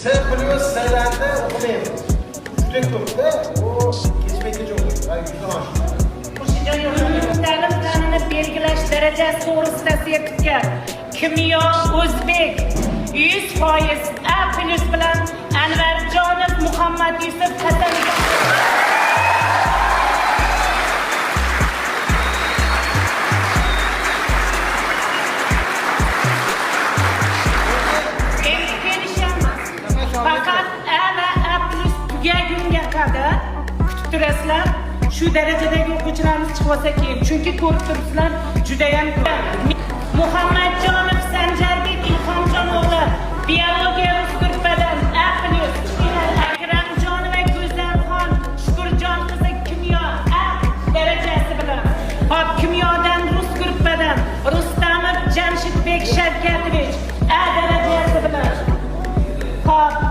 S plus S'lerde okumayalım. Juda ko'pda o kechma-kech o'qiydi. Juda oshdi. Ta'lim fanini belgilash darajasi to'g'risida sertifikat. Kimyo o'zbek 100% A+ bilan Anvarjonov Muhammad Yusuf Hasanov. Fakat A ve A+ tugagunga qadar kutib turasizlar. Shu darajadagi o'quvchilarimiz chiqib olsa keyin. Chunki ko'rib turibsizlar, juda ham Muhammadjonov Sanjarbek Ilhomjon o'g'li biologiya rus grupadan A+. Akramjonova Go'zalxon Shukurjon qizi kimyo A darajasi bilan. Hop kimyodan rus grupadan Rustamov Jamshidbek Shavkatovich A darajasi bilan. Hop